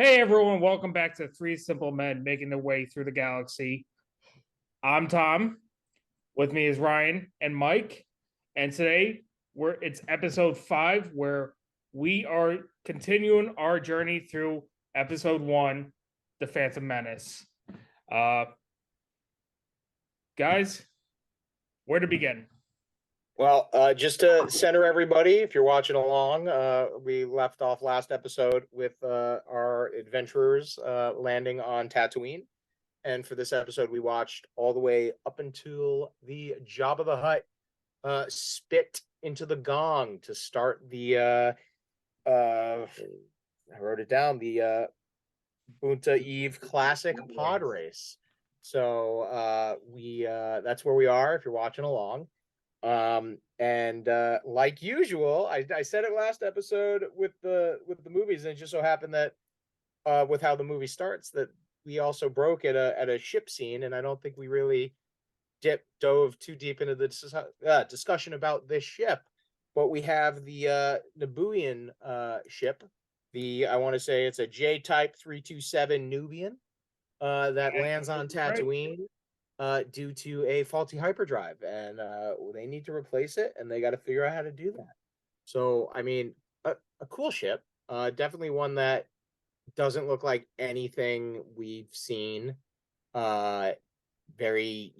Hey everyone, welcome back to Three Simple Men Making Their Way Through the Galaxy. I'm Tom. With me is Ryan and Mike. And today it's episode 5 where we are continuing our journey through episode 1, The Phantom Menace. Uh guys, where to begin? Well, just to center everybody, if you're watching along, we left off last episode with our adventurers landing on Tatooine. And for this episode, we watched all the way up until the Jabba the Hutt spit into the gong to start I wrote it down, the Bunta Eve Classic Pod Race. So that's where we are if you're watching along. And like usual, I said it last episode with the movies, and it just so happened that with how the movie starts, that we also broke at a ship scene, and I don't think we really dove too deep into the discussion about this ship. But we have the Nabooian ship. I want to say it's a J Type 327 Nubian that lands on Tatooine due to a faulty hyperdrive, and they need to replace it, and they got to figure out how to do that. So, I mean, a cool ship, definitely one that doesn't look like anything we've seen. Very,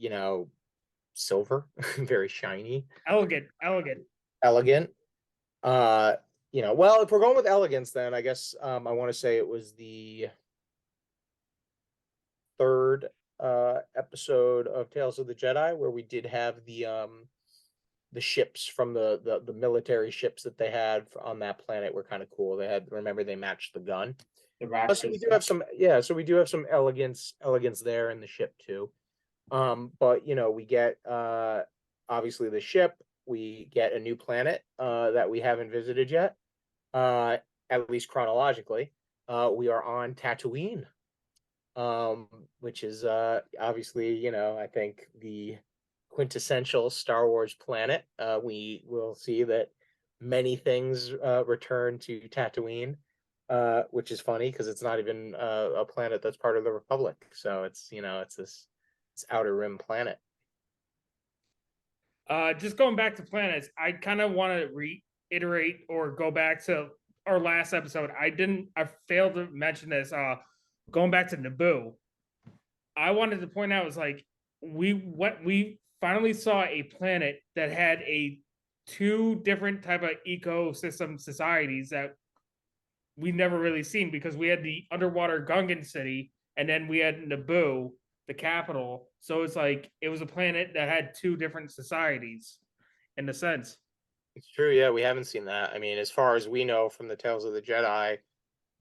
silver, very shiny, Elegant. Well, if we're going with elegance, then I guess I want to say it was the third episode of Tales of the Jedi where we did have the ships from the military ships that they had on that planet were kind of cool. They matched the gun. So we do have some elegance there in the ship too. But we get obviously the ship, we get a new planet that we haven't visited yet, at least chronologically. We are on Tatooine, which is obviously, I think the quintessential Star Wars planet. We will see that many things return to Tatooine, which is funny because it's not even a planet that's part of the Republic. So it's this outer rim planet. Just going back to planets, I kind of want to reiterate or go back to our last episode. I failed to mention this. Going back to Naboo, I wanted to point out was like we finally saw a planet that had a two different type of ecosystem societies that we never really seen, because we had the underwater Gungan city and then we had Naboo, the capital. So it's like it was a planet that had two different societies in a sense. It's true, yeah, we haven't seen that. I mean, as far as we know from the Tales of the Jedi,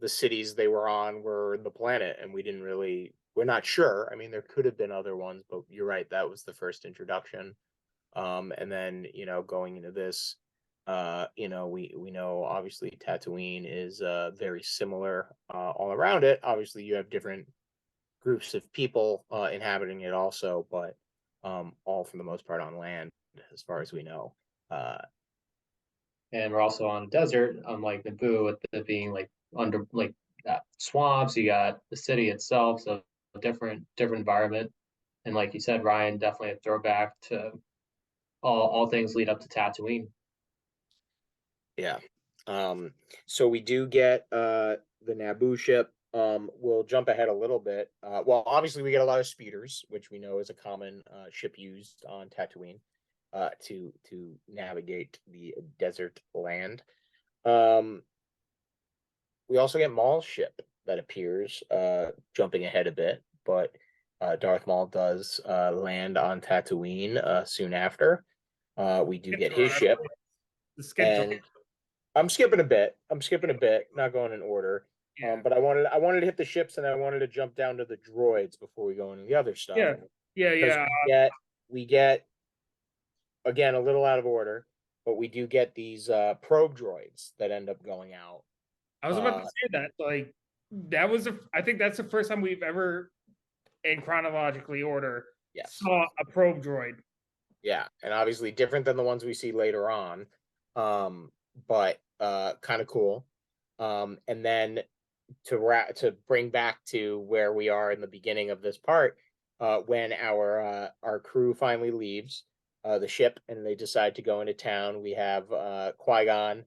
the cities they were on were the planet, and we're not sure. I mean, there could have been other ones, but you're right, that was the first introduction. And then, going into this, we know obviously Tatooine is very similar all around it. Obviously, you have different groups of people inhabiting it also, but all for the most part on land, as far as we know. And we're also on a desert, unlike Naboo, with it being like under swamps. You got the city itself, so a different environment. And like you said, Ryan, definitely a throwback to all things lead up to Tatooine. Yeah. So we do get the Naboo ship. We'll jump ahead a little bit. Well, obviously we get a lot of speeders, which we know is a common ship used on Tatooine to navigate the desert land. We also get Maul's ship that appears, jumping ahead a bit, but Darth Maul does land on Tatooine soon after. We do get his ship, and I'm skipping a bit, not going in order. Yeah. But I wanted to hit the ships, and I wanted to jump down to the droids before we go into the other stuff. Yeah. We get again a little out of order, but we do get these probe droids that end up going out. I was about to say that. Like I think that's the first time we've ever, in chronologically order, saw a probe droid. Yeah, and obviously different than the ones we see later on, but kind of cool. And then to bring back to where we are in the beginning of this part, when our crew finally leaves the ship and they decide to go into town, we have Qui-Gon,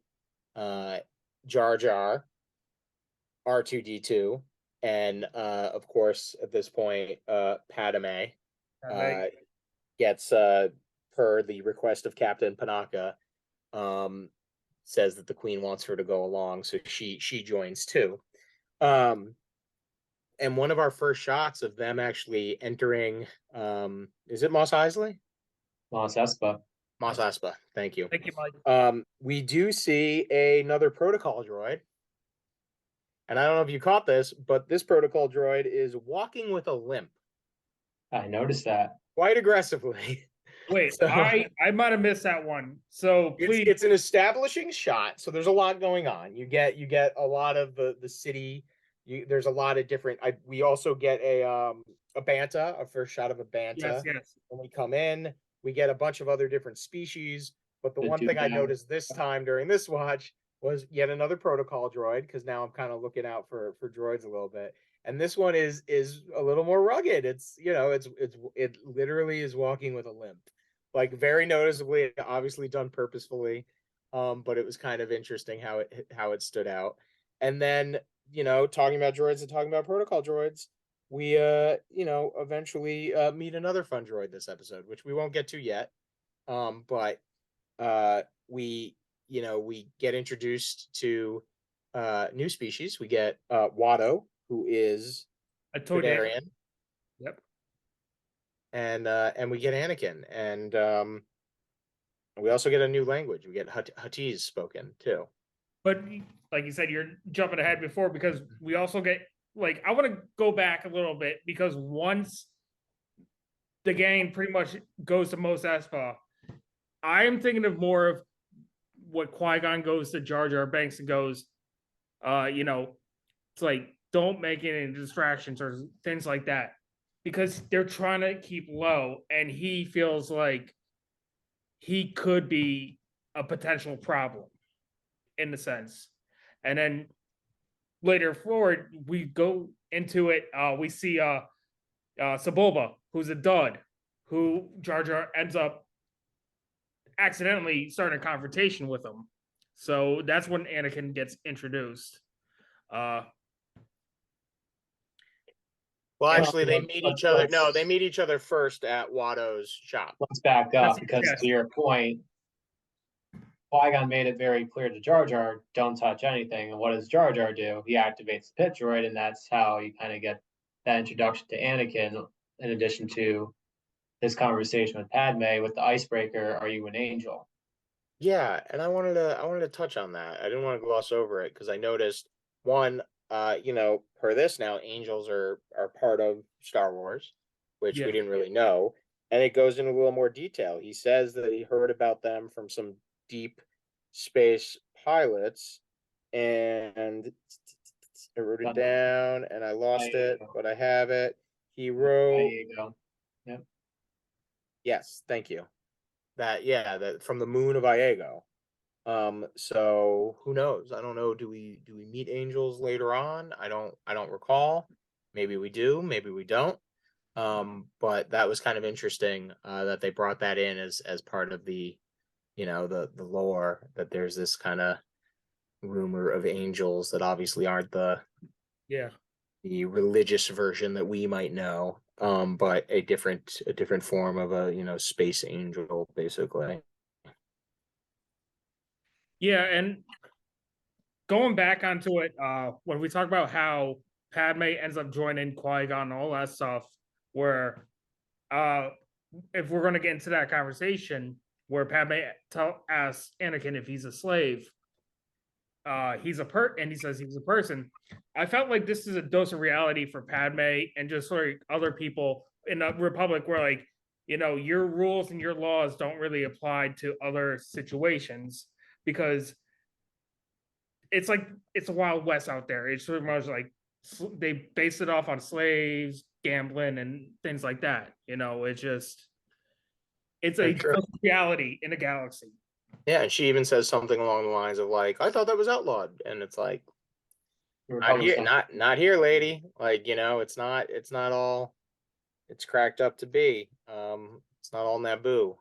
Jar Jar, R2D2, and of course at this point Padme gets per the request of Captain Panaka, says that the Queen wants her to go along, so she joins too. And one of our first shots of them actually entering, is it Mos Eisley? Mos Espa. Mos Espa, thank you. Thank you, Mike. We do see another protocol droid. And I don't know if you caught this, but this protocol droid is walking with a limp I noticed that. quite aggressively. Wait, So- I might have missed that one. So please, It's an establishing shot, so there's a lot going on. You get a lot of the city. There's a lot of different. We also get a banta, a first shot of a banta. yes. When we come in, we get a bunch of other different species. But the The one thing I doodah. noticed this time during this watch was yet another protocol droid, because now I'm kind of looking out for droids a little bit. And this one is a little more rugged. It's it literally is walking with a limp, like very noticeably, obviously done purposefully. But it was kind of interesting how it stood out. And then, talking about droids and talking about protocol droids, we eventually meet another fun droid this episode, which we won't get to yet. But we get introduced to new species. We get Watto, who is I told you. Todarian, Yep. and we get Anakin, and we also get a new language. We get Huttese spoken too. But like you said, you're jumping ahead before, because we also get, like, I want to go back a little bit, because once the gang pretty much goes to Mos Espa, I am thinking of more of what Qui-Gon goes to Jar Jar Binks and goes, it's like, don't make any distractions or things like that, because they're trying to keep low, and he feels like he could be a potential problem in a sense. And then later forward, we go into it, we see Sebulba, who's a dud, who Jar Jar ends up accidentally starting a confrontation with him. So that's when Anakin gets introduced. Well, actually, they let's- meet let's- each other. let's- No, they meet each other first at Watto's shop. Let's back up, That's- because yes. to your point, Qui-Gon made it very clear to Jar Jar, don't touch anything. And what does Jar Jar do? He activates the pit droid, and that's how you kind of get that introduction to Anakin, in addition to his conversation with Padme with the icebreaker, "Are you an angel?" Yeah, and I wanted to touch on that. I didn't want to gloss over it because I noticed one, per this now, angels are part of Star Wars, which Yeah. we didn't really know, and it goes into a little more detail. He says that he heard about them from some deep space pilots, and I wrote it down and I lost it, but I have it. He wrote, There you go. yes, thank you. That from the moon of Iago. So who knows? I don't know. Do we meet angels later on? I don't recall. Maybe we do, maybe we don't. But that was kind of interesting that they brought that in as part of the the lore, that there's this kind of rumor of angels that obviously aren't the religious version that we might know, but a different form of a space angel, basically. Yeah, and going back onto it, when we talk about how Padme ends up joining Qui-Gon and all that stuff, where if we're going to get into that conversation where Padme asks Anakin if he's a slave, and he says he's a person. I felt like this is a dose of reality for Padme and just like other people in the Republic, where, like, your rules and your laws don't really apply to other situations, because it's like it's a Wild West out there. It's sort of much like they base it off on slaves, gambling, and things like that. It's a reality in a galaxy. Yeah, and she even says something along the lines of like, "I thought that was outlawed," and it's like, The Not Republic's here, not here, lady. Like, it's not all it's cracked up to be. It's not all Naboo.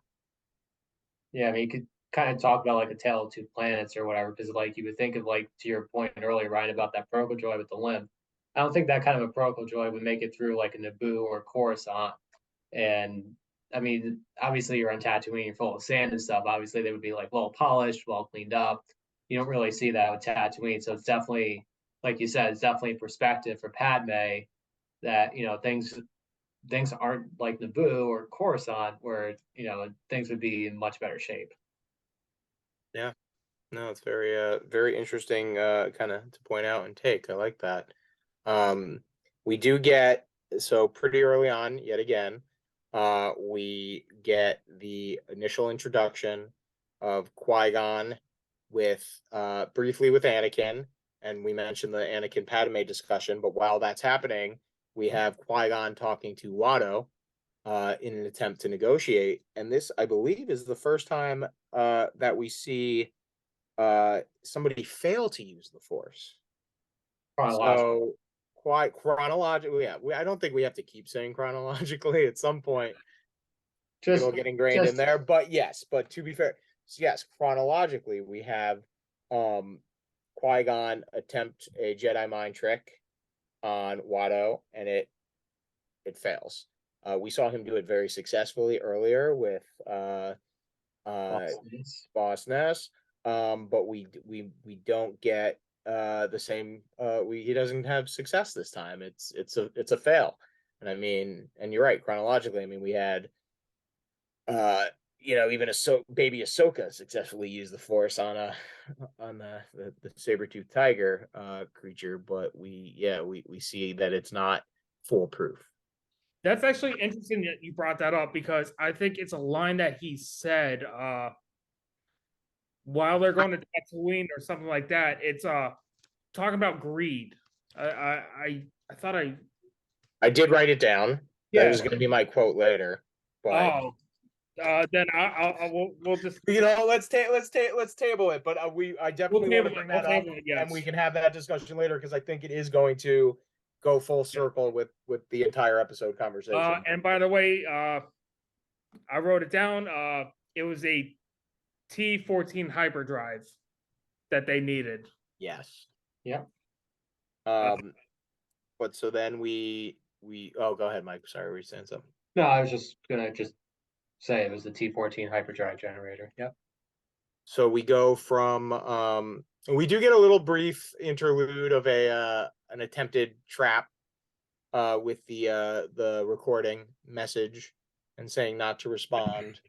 Yeah, I mean, you could kind of talk about like a tale of two planets or whatever, because like you would think of like to your point earlier, Ryan, about that Proko Droid with the limb. I don't think that kind of a Proko Droid would make it through like a Naboo or Coruscant. And I mean, obviously you're on Tatooine, you're full of sand and stuff. Obviously they would be like well polished, well cleaned up. You don't really see that with Tatooine, so it's definitely, like you said, it's definitely perspective for Padme that things aren't like Naboo or Coruscant, where things would be in much better shape. Yeah. No, it's very interesting kind of to point out and take. I like that. We do get, so pretty early on, yet again, we get the initial introduction of Qui-Gon with briefly with Anakin, and we mentioned the Anakin Padme discussion, but while that's happening, we have Qui-Gon talking to Watto in an attempt to negotiate. And this, I believe, is the first time that we see somebody fail to use the Force. Chronological. So quite chronologically, yeah. I don't think we have to keep saying chronologically. At some point, Just it'll get ingrained in there. But yes, but to be fair, yes, chronologically, we have Qui-Gon attempt a Jedi mind trick on Watto, and it fails. We saw him do it very successfully earlier with Boss Ness, but we don't get the same. He doesn't have success this time. It's a fail, and I mean, and you're right. Chronologically, I mean, we had even baby Ahsoka successfully used the Force on the saber-toothed tiger creature, but we see that it's not foolproof. That's actually interesting that you brought that up, because I think it's a line that he said while they're going to Tatooine or something like that. It's talking about greed. I thought I did write it down. Yeah. That was going to be my quote later. But then we'll just let's table it. But I definitely want to bring that up, and we can have that discussion later, because I think it is going to go full circle with the entire episode conversation. And by the way, I wrote it down. It was a T14 hyperdrive that they needed. Yes. Yeah. But so then we go ahead, Mike. Sorry, were you saying something? No, I was just gonna say it was the T14 hyperdrive generator. Yep. So we go from we do get a little brief interlude of an attempted trap with the recording message and saying not to respond.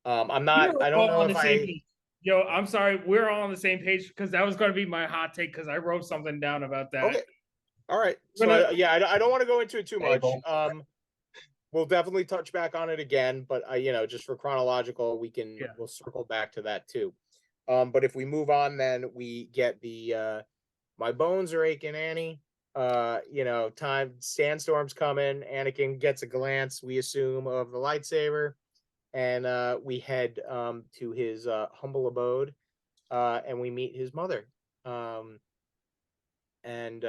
I don't know if Yo, I'm sorry, we're all on the same page, because that was going to be my hot take, because I wrote something down about that. Okay. All right. So I don't want to go into it too much. We'll definitely touch back on it again, but just for chronological, we'll circle back to that too. But if we move on, then we get the my bones are aching, Annie. Sandstorm's coming. Anakin gets a glance, we assume, of the lightsaber, and we head to his humble abode, and we meet his mother. And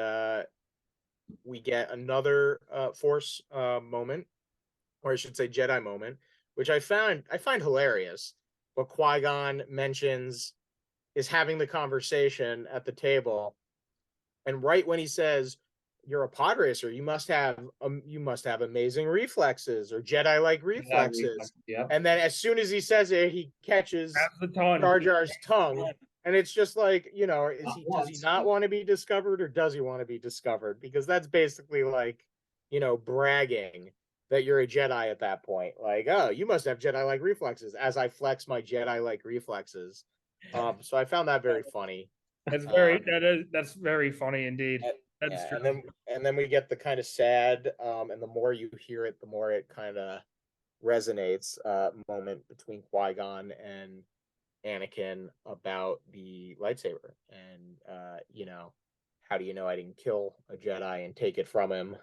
we get another Force moment, or I should say Jedi moment, which I find hilarious. But Qui-Gon mentions is having the conversation at the table, and right when he says, "You're a pod racer, you must have amazing reflexes, or Jedi-like reflexes." Yeah. And then as soon as he says it, he catches Jar Jar's tongue. And it's just like, does he not want to be discovered, or does he want to be discovered? Because that's basically like, bragging that you're a Jedi at that point. Like, oh, you must have Jedi-like reflexes, as I flex my Jedi-like reflexes. So I found that very funny. That's very funny indeed. That's true. And then we get the kind of sad, and the more you hear it, the more it kind of resonates, moment between Qui-Gon and Anakin about the lightsaber, and how do you know I didn't kill a Jedi and take it from him?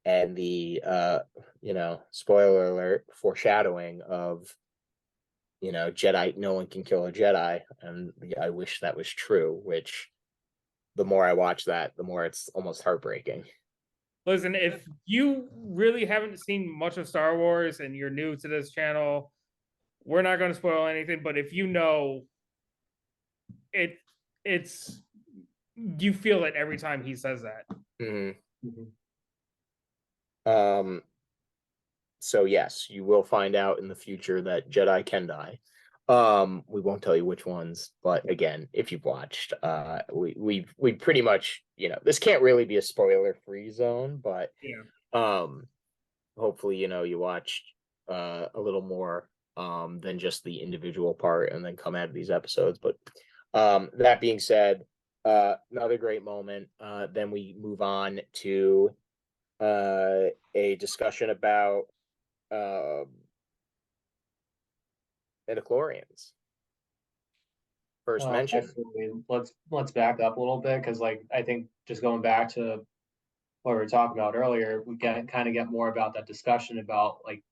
And the spoiler alert, foreshadowing of Jedi, no one can kill a Jedi, and I wish that was true, which the more I watch that, the more it's almost heartbreaking. Listen, if you really haven't seen much of Star Wars and you're new to this channel, we're not going to spoil anything. But if you know, it's you feel it every time he says that. So yes, you will find out in the future that Jedi can die. We won't tell you which ones, but again, if you've watched, we pretty much, this can't really be a spoiler-free zone, but hopefully, you watched a little more than just the individual part and then come out of these episodes. But that being said, another great moment. Then we move on to a discussion about midichlorians. First mention. Actually, let's back up a little bit, because like I think just going back to what we were talking about earlier, we kind of get more about that discussion about like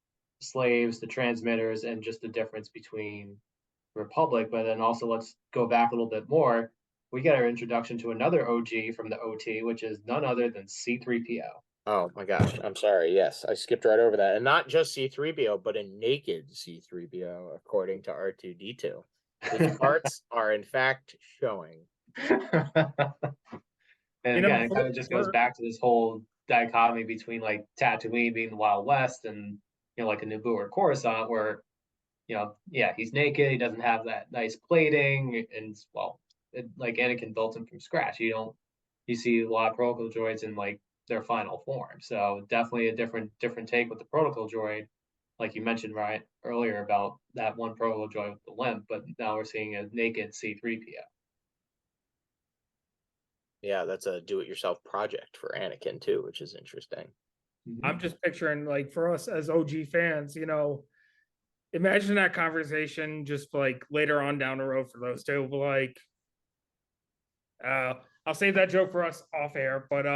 slaves, the transmitters, and just the difference between Republic. But then also let's go back a little bit more. We get our introduction to another OG from the OT, which is none other than C-3PO. Oh my gosh, I'm sorry. Yes, I skipped right over that. And not just C-3PO, but a naked C-3PO, according to R2-D2. His parts are in fact showing. And again, it kind of just goes back to this whole dichotomy between like Tatooine being the Wild West and, like a Naboo or Coruscant, where, he's naked, he doesn't have that nice plating, and like Anakin built him from scratch. You see a lot of protocol droids in like their final form. So definitely a different take with the protocol droid, like you mentioned right earlier about that one protocol droid with the limp, but now we're seeing a naked C-3PO. Yeah, that's a do-it-yourself project for Anakin too, which is interesting. I'm just picturing, like, for us as OG fans, imagine that conversation just like later on down the road for those two. Like, I'll save that joke for us off air. But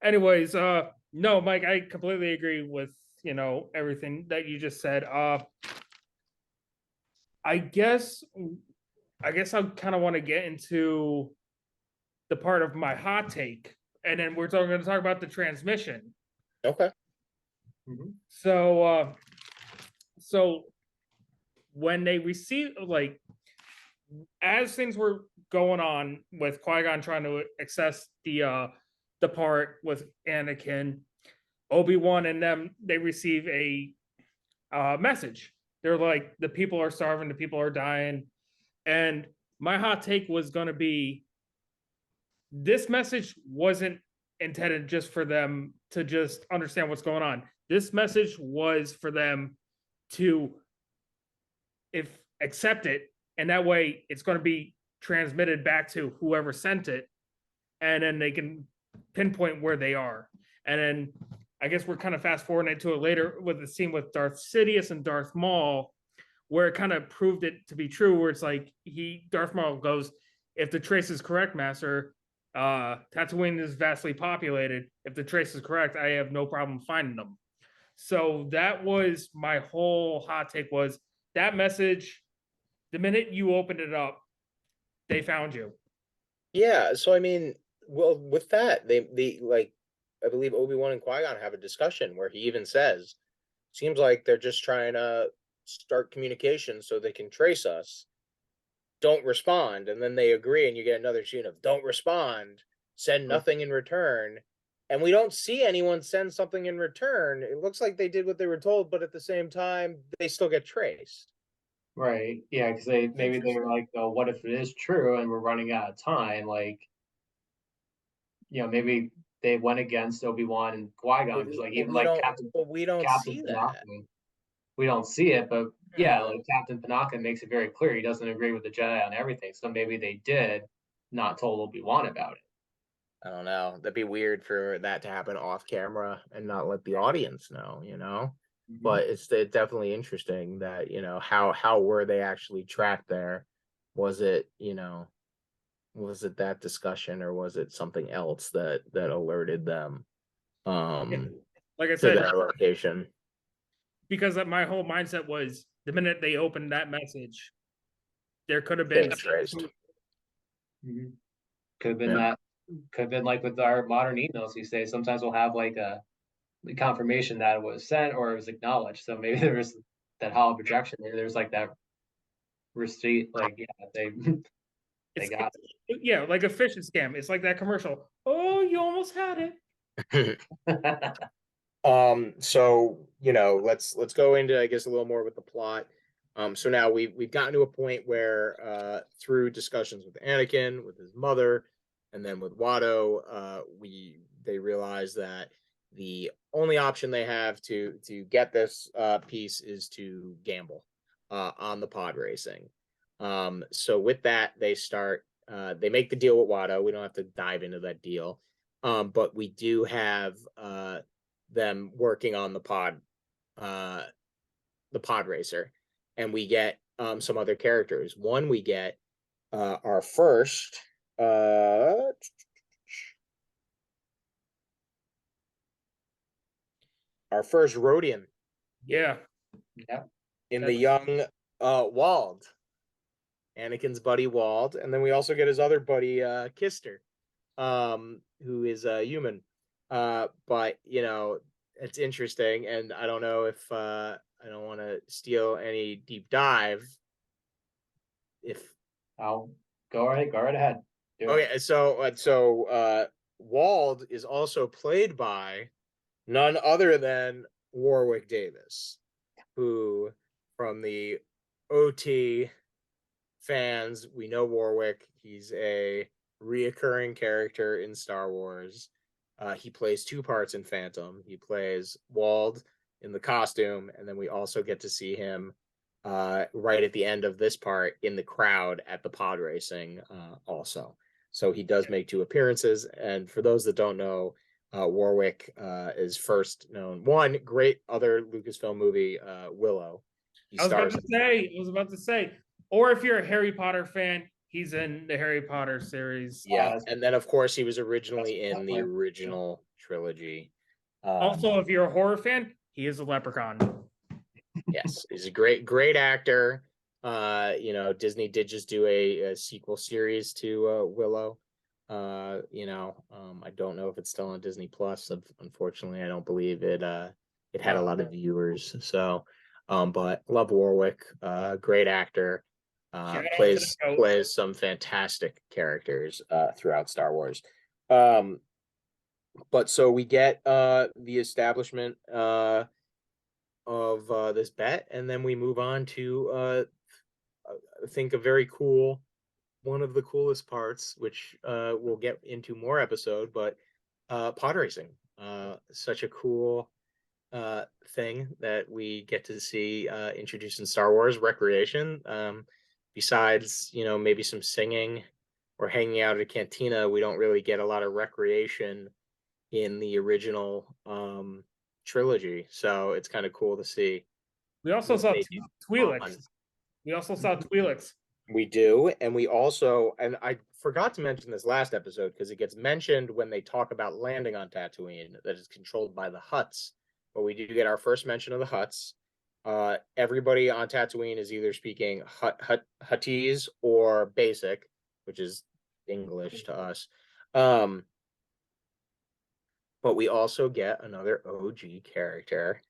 anyways, no, Mike, I completely agree with everything that you just said. I guess I kind of want to get into the part of my hot take, and then we're going to talk about the transmission. Okay. So, so when they receive, like, as things were going on with Qui-Gon trying to access the part with Anakin, Obi-Wan and them, they receive a message. They're like, the people are starving, the people are dying. And my hot take was going to be, this message wasn't intended just for them to just understand what's going on. This message was for them to accept it, and that way it's going to be transmitted back to whoever sent it, and then they can pinpoint where they are. And then I guess we're kind of fast forwarding to it later with the scene with Darth Sidious and Darth Maul, where it kind of proved it to be true, where it's like Darth Maul goes, if the trace is correct, Master, Tatooine is vastly populated. If the trace is correct, I have no problem finding them. So that was my whole hot take, was that message, the minute you opened it up, they found you. Yeah, so I mean, well, with that, they like, I believe Obi-Wan and Qui-Gon have a discussion where he even says, seems like they're just trying to start communication so they can trace us. Don't respond. And then they agree, and you get another scene of don't respond, send nothing in return. And we don't see anyone send something in return. It looks like they did what they were told, but at the same time, they still get traced. Right. Yeah, because maybe they were like, oh, what if it is true and we're running out of time? Like, maybe they went against Obi-Wan and Qui-Gon, because like even like Captain see Panaka, that. We don't see it, but yeah, like Captain Panaka makes it very clear he doesn't agree with the Jedi on everything. So maybe they did not told Obi-Wan about it. I don't know. That'd be weird for that to happen off camera and not let the audience know, But it's definitely interesting that, how were they actually tracked there? Was it, was it that discussion, or was it something else that alerted them like I to said, that location? Because my whole mindset was, the minute they opened that message, there could have been Could have been Yeah. that. Could have been like with our modern emails. You say sometimes we'll have like a confirmation that it was sent or it was acknowledged. So maybe there was that hollow projection. Maybe there's like that receipt. Like they It's, got yeah, like a phishing scam. It's like that commercial. Oh, you almost had it. it. So let's go into, I guess, a little more with the plot. So now we've gotten to a point where through discussions with Anakin, with his mother, and then with Watto, they realize that the only option they have to get this piece is to gamble on the pod racing. So with that, they make the deal with Watto. We don't have to dive into that deal. But we do have them working on the pod racer, and we get some other characters. One, we get our first Rhodian Yeah. Yeah. in the young Wald, Anakin's buddy Wald, and then we also get his other buddy Kister, who is a human. But it's interesting, and I don't know if I don't want to steal any deep dive. If I'll go right ahead. Do it. okay, so Wald is also played by none other than Warwick Davis, who from the OT fans, we know Warwick. He's a reoccurring character in Star Wars. He plays two parts in Phantom. He plays Wald in the costume, and then we also get to see him right at the end of this part in the crowd at the pod racing also. So he does make two appearances. And for those that don't know, Warwick is first known. One great other Lucasfilm movie, Willow. I was about to say, or if you're a Harry Potter fan, he's in the Harry Potter series. Yeah, and then of course he was originally in the original trilogy. Also, if you're a horror fan, he is a leprechaun. Yes, he's a great actor. Disney did just do a sequel series to Willow. I don't know if it's still on Disney Plus. Unfortunately, I don't believe it. It had a lot of viewers. So, but love Warwick. Great actor. Plays some fantastic characters throughout Star Wars. But so we get the establishment of this bet, and then we move on to I think a very cool, one of the coolest parts, which we'll get into more episode, but pod racing. Such a cool thing that we get to see introduced in Star Wars recreation. Besides, maybe some singing or hanging out at a cantina, we don't really get a lot of recreation in the original trilogy. So it's kind of cool to see. We also saw Twi'leks. We do, and we also, and I forgot to mention this last episode because it gets mentioned when they talk about landing on Tatooine that is controlled by the Hutts. But we do get our first mention of the Hutts. Everybody on Tatooine is either speaking Huttese or Basic, which is English to us. But we also get another OG character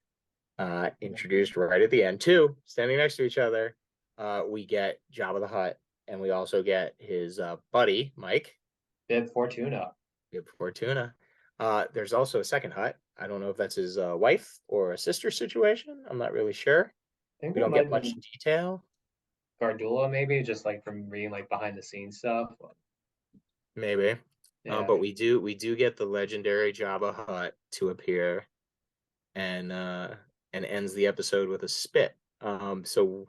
introduced right at the end, too, standing next to each other. We get Jabba the Hutt, and we also get his buddy, Mike. Bib Fortuna. There's also a second Hutt. I don't know if that's his wife or a sister situation. I'm not really sure. We don't get much detail. Gardula, maybe, just like from reading like behind the scenes stuff. Maybe. Yeah. But we do get the legendary Jabba Hutt to appear and ends the episode with a spit. So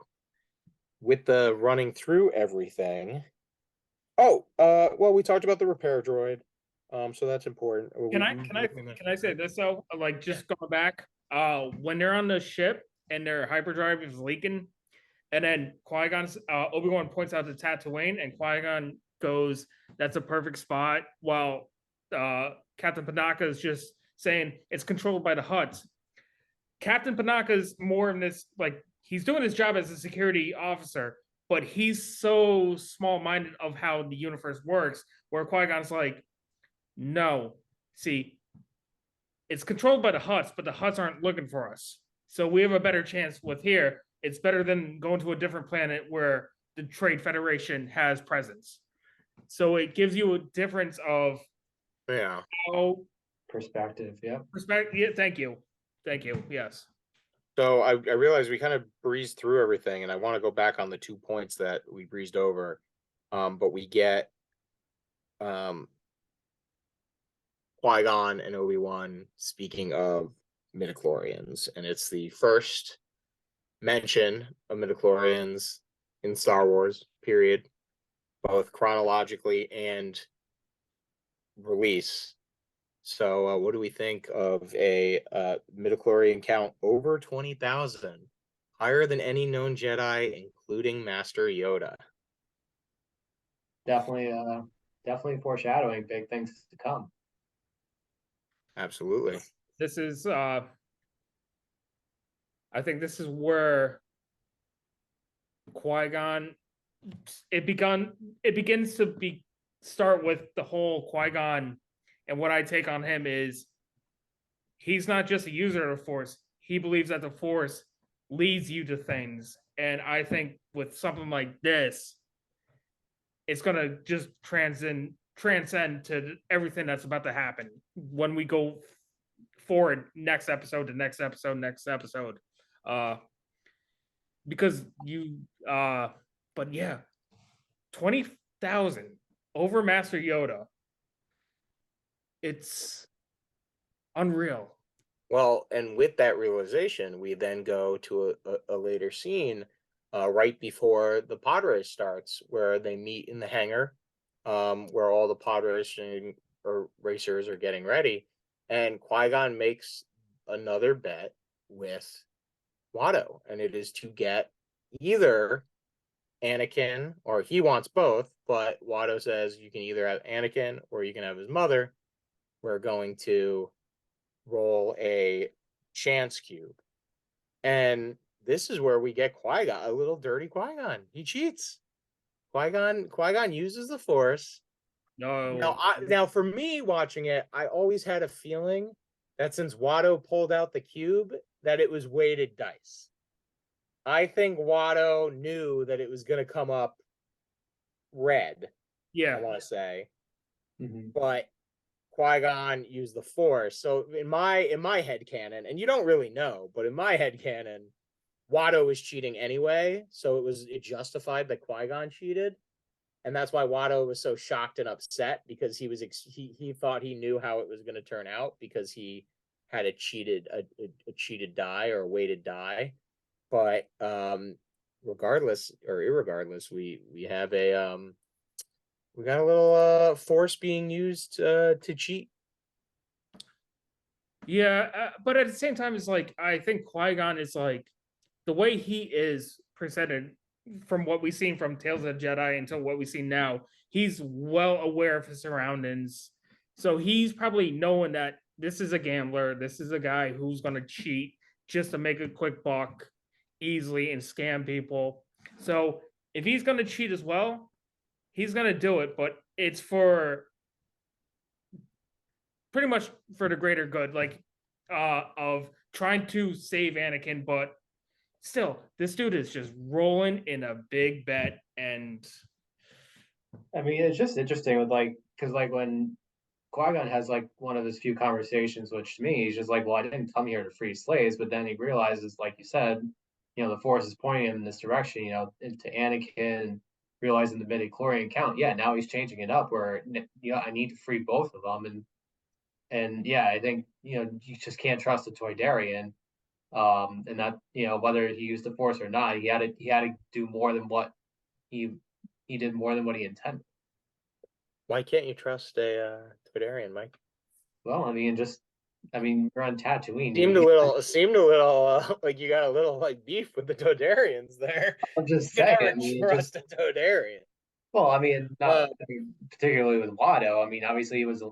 with the running through everything. Well, we talked about the repair droid. So that's important. Can I say this though? Like just going back, when they're on the ship and their hyperdrive is leaking, and then Obi-Wan points out to Tatooine, and Qui-Gon goes, "That's a perfect spot," while Captain Panaka is just saying it's controlled by the Hutts. Captain Panaka is more in this, like, he's doing his job as a security officer, but he's so small-minded of how the universe works, where Qui-Gon's like, no, see, it's controlled by the Hutts, but the Hutts aren't looking for us. So we have a better chance with here. It's better than going to a different planet where the Trade Federation has presence. So it gives you a difference of Yeah. how Perspective, yeah. respect. Yeah, thank you. Yes. So I realize we kind of breezed through everything, and I want to go back on the 2 points that we breezed over. But we get Qui-Gon and Obi-Wan speaking of midichlorians, and it's the first mention of midichlorians in Star Wars, period, both chronologically and release. So what do we think of a midichlorian count over 20,000, higher than any known Jedi, including Master Yoda? Definitely foreshadowing big things to come. Absolutely. This is I think this is where Qui-Gon it begins to start with the whole Qui-Gon, and what I take on him is he's not just a user of the Force. He believes that the Force leads you to things. And I think with something like this, it's gonna just transcend to everything that's about to happen when we go forward next episode to next episode. Because but yeah, 20,000 over Master Yoda. It's unreal. Well, and with that realization, we then go to a later scene right before the pod race starts, where they meet in the hangar, where all the pod racing or racers are getting ready, and Qui-Gon makes another bet with Watto, and it is to get either Anakin, or he wants both, but Watto says you can either have Anakin or you can have his mother. We're going to roll a chance cube. And this is where we get Qui-Gon, a little dirty Qui-Gon. He cheats. Qui-Gon uses the Force. No. Now for me watching it, I always had a feeling that since Watto pulled out the cube, that it was weighted dice. I think Watto knew that it was going to come up red. Yeah. I want to say, Mm-hmm. but Qui-Gon used the Force. So in my head canon, and you don't really know, but in my head canon, Watto was cheating anyway, so it justified that Qui-Gon cheated, and that's why Watto was so shocked and upset, because he thought he knew how it was going to turn out, because he had a cheated die, or a weighted die. But regardless or irregardless, we have we got a little Force being used to cheat. Yeah, but at the same time, it's like I think Qui-Gon is like the way he is presented from what we've seen from Tales of the Jedi until what we see now. He's well aware of his surroundings, so he's probably knowing that this is a gambler. This is a guy who's going to cheat just to make a quick buck easily and scam people. So if he's going to cheat as well, he's going to do it, but it's for pretty much for the greater good, like of trying to save Anakin, but still, this dude is just rolling in a big bet. And I mean, it's just interesting with because when Qui-Gon has one of his few conversations, which to me, he's just like, well, I didn't come here to free slaves, but then he realizes, like you said, the Force is pointing him in this direction, into Anakin, realizing the midichlorian count. Yeah, now he's changing it up where, I need to free both of them. And yeah, I think, you just can't trust a Toydarian. And that, whether he used the Force or not, he had to do more than what he did more than what he intended. Why can't you trust a Toydarian, Mike? Well, I mean, you're on Tatooine. Seemed a little like you got a little like beef with the Toydarians there. I'm just You saying. can never trust a Toydarian. Well, particularly with Watto. I mean, obviously he was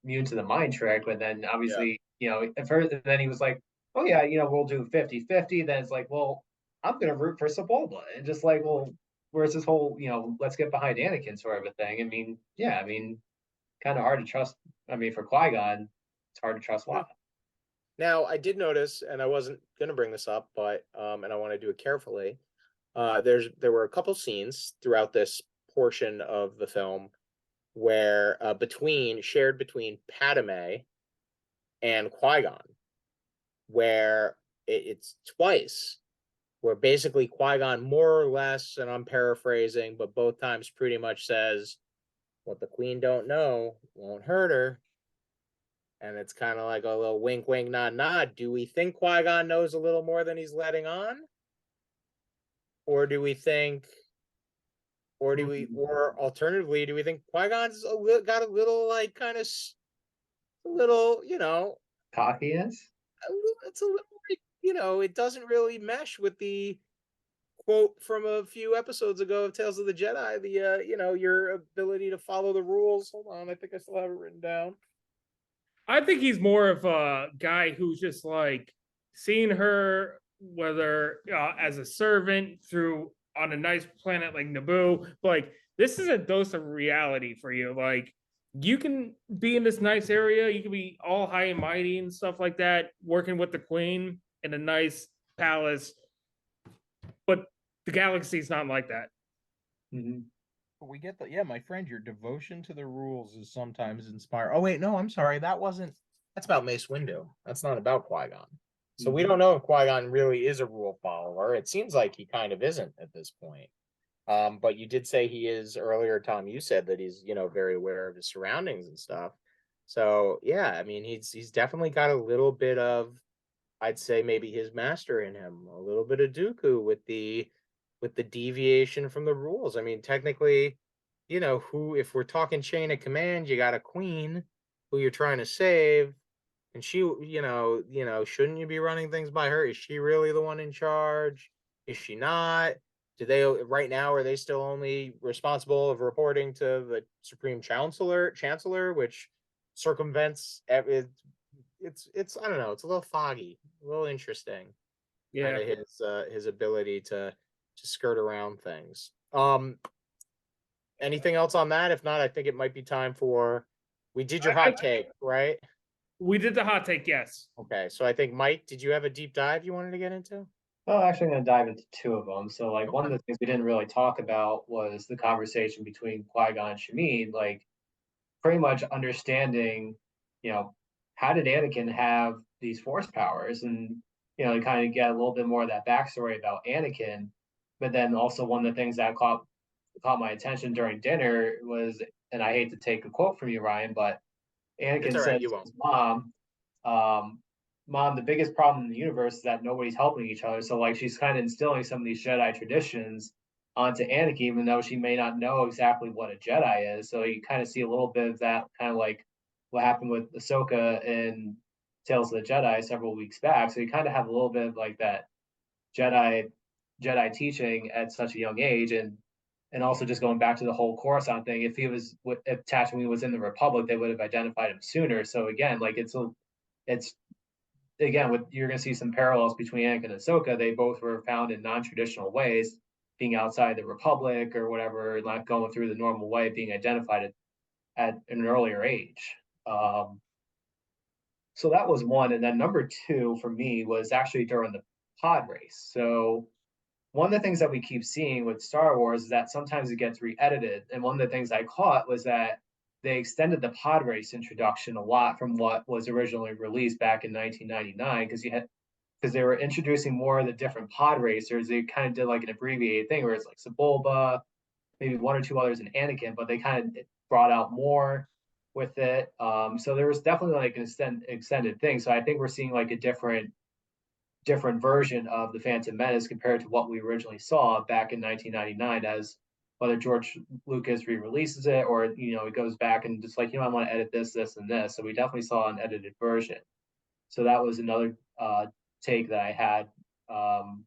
immune to the mind trick, but then obviously, at first, then he was like, oh yeah, we'll do 50-50. Then it's like, well, I'm gonna root for Sebulba, and just like, well, where's this whole, let's get behind Anakin sort of a thing. I mean, yeah, I mean, kind of hard to trust. I mean, for Qui-Gon, it's hard to trust why. Now, I did notice, and I wasn't going to bring this up, but and I want to do it carefully. There were a couple scenes throughout this portion of the film where shared between Padme and Qui-Gon, where it's twice, where basically Qui-Gon more or less, and I'm paraphrasing, but both times pretty much says, "What the Queen don't know won't hurt her." And it's kind of like a little wink, wink, nod, nod. Do we think Qui-Gon knows a little more than he's letting on? Or do we think, or alternatively, do we think Qui-Gon's got a little, like, kind of, a little, Cockiness? it's a little, like, it doesn't really mesh with the quote from a few episodes ago of Tales of the Jedi, the, your ability to follow the rules. Hold on, I think I still have it written down. I think he's more of a guy who's just like seeing her, whether as a servant through on a nice planet like Naboo. Like, this is a dose of reality for you. Like, you can be in this nice area, you can be all high and mighty and stuff like that, working with the Queen in a nice palace, but the galaxy's not like that. Mm-hmm. We get my friend, your devotion to the rules is sometimes inspired. Oh wait, no, I'm sorry, that's about Mace Windu. That's not about Qui-Gon. So we don't know if Qui-Gon really is a rule follower. It seems like he kind of isn't at this point. But you did say he is earlier, Tom. You said that he's very aware of his surroundings and stuff. So yeah, I mean he's definitely got a little bit of, I'd say maybe his master in him, a little bit of Dooku with the deviation from the rules. I mean, technically, if we're talking chain of command, you got a queen who you're trying to save, and she, shouldn't you be running things by her? Is she really the one in charge? Is she not? Do they right now, are they still only responsible of reporting to the Supreme Chancellor, which circumvents it's I don't know, it's a little foggy, a little interesting. Yeah. Kind of his ability to skirt around things. Anything else on that? If not, I think it might be time for, we did your hot take, right? We did the hot take, yes. Okay, so I think, Mike, did you have a deep dive you wanted to get into? Oh, actually, I'm going to dive into two of them. So, like, one of the things we didn't really talk about was the conversation between Qui-Gon and Shameen, like, pretty much understanding, how did Anakin have these force powers? And, to kind of get a little bit more of that backstory about Anakin. But then also one of the things that caught my attention during dinner was, and I hate to take a quote from you, Ryan, but Anakin says to his mom, "Mom, the biggest problem in the universe is that nobody's helping each other." So, like, she's kind of instilling some of these Jedi traditions onto Anakin, even though she may not know exactly what a Jedi is. So you kind of see a little bit of that, kind of like what happened with Ahsoka in Tales of the Jedi several weeks back. So you kind of have a little bit of like that Jedi teaching at such a young age, and also just going back to the whole Coruscant thing. If Tatooine was in the Republic, they would have identified him sooner. So again, like it's again, you're going to see some parallels between Anakin and Ahsoka. They both were found in non-traditional ways, being outside the Republic or whatever, not going through the normal way, being identified at an earlier age. So that was one. And then number two for me was actually during the pod race. So one of the things that we keep seeing with Star Wars is that sometimes it gets re-edited. And one of the things I caught was that they extended the pod race introduction a lot from what was originally released back in 1999, because they were introducing more of the different pod racers. They kind of did like an abbreviated thing where it's like Sebulba, maybe one or two others in Anakin, but they kind of brought out more with it. So there was definitely like an extended thing. So I think we're seeing like a different version of the Phantom Menace compared to what we originally saw back in 1999, as whether George Lucas re-releases it or it goes back and just like I want to edit this, and this. So we definitely saw an edited version. So that was another take that I had from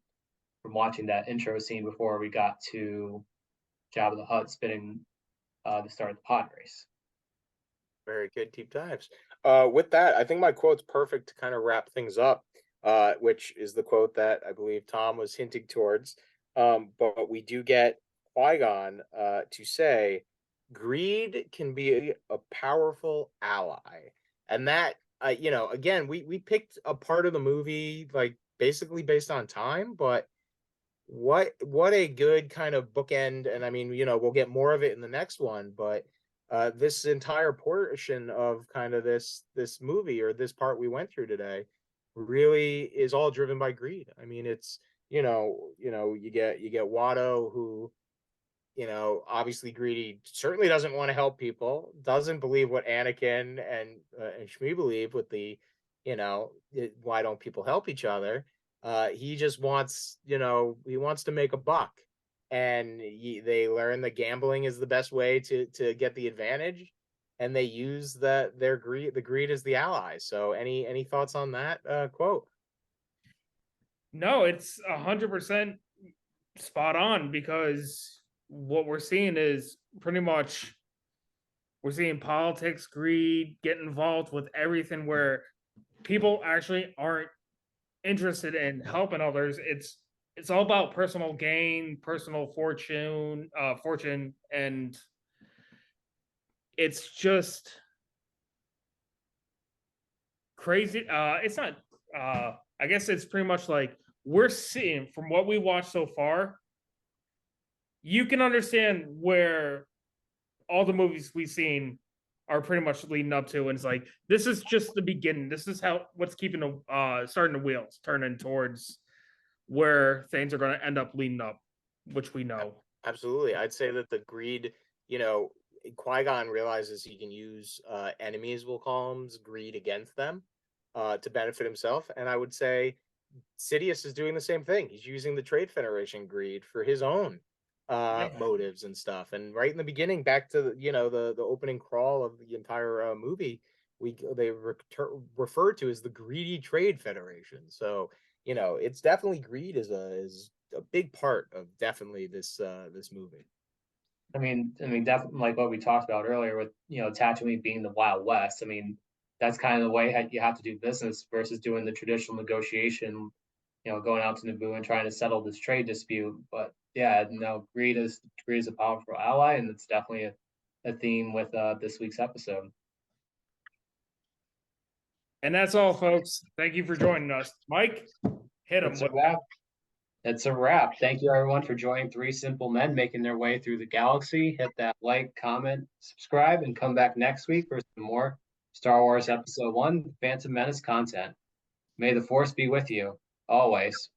watching that intro scene before we got to Jabba the Hutt spinning the start of the pod race. Very good deep dives. With that, I think my quote's perfect to kind of wrap things up, which is the quote that I believe Tom was hinting towards. But we do get Qui-Gon to say, greed can be a powerful ally. And that, you know, again, we picked a part of the movie like basically based on time, but what a good kind of bookend. And I mean, you know, we'll get more of it in the next one, but this entire portion of kind of this movie, or this part we went through today, really is all driven by greed. I mean, it's, you get Watto, who, you know, obviously greedy, certainly doesn't want to help people, doesn't believe what Anakin and Shmi believe with the, why don't people help each other? He just wants, he wants to make a buck, and they learn that gambling is the best way to get the advantage, and they use their greed, the greed as the ally. So, any thoughts on that quote? No, it's 100% spot on, because what we're seeing is pretty much we're seeing politics, greed, get involved with everything where people actually aren't interested in helping others. It's all about personal gain, personal fortune, and it's just crazy. It's not. I guess it's pretty much like we're seeing from what we watched so far. You can understand where all the movies we've seen are pretty much leading up to, and it's like this is just the beginning. This is what's keeping the starting the wheels turning towards where things are going to end up leading up, which we know. Absolutely. I'd say that the greed, Qui-Gon realizes he can use enemies, we'll call them, greed against them to benefit himself. And I would say Sidious is doing the same thing. He's using the Trade Federation greed for his own motives and stuff. And right in the beginning, back to the opening crawl of the entire movie, they refer to as the greedy Trade Federation. So it's definitely greed is a big part of definitely this movie. I mean, definitely like what we talked about earlier with Tatooine being the Wild West. I mean, that's kind of the way you have to do business versus doing the traditional negotiation. Going out to Naboo and trying to settle this trade dispute. But yeah, no, greed is a powerful ally, and it's definitely a theme with this week's episode. And that's all, folks. Thank you for joining us. Mike, hit him. It's a wrap. That's a wrap. Thank you, everyone, for joining Three Simple Men making their way through the galaxy. Hit that like, comment, subscribe, and come back next week for some more Star Wars Episode 1 Phantom Menace content. May the Force be with you, always.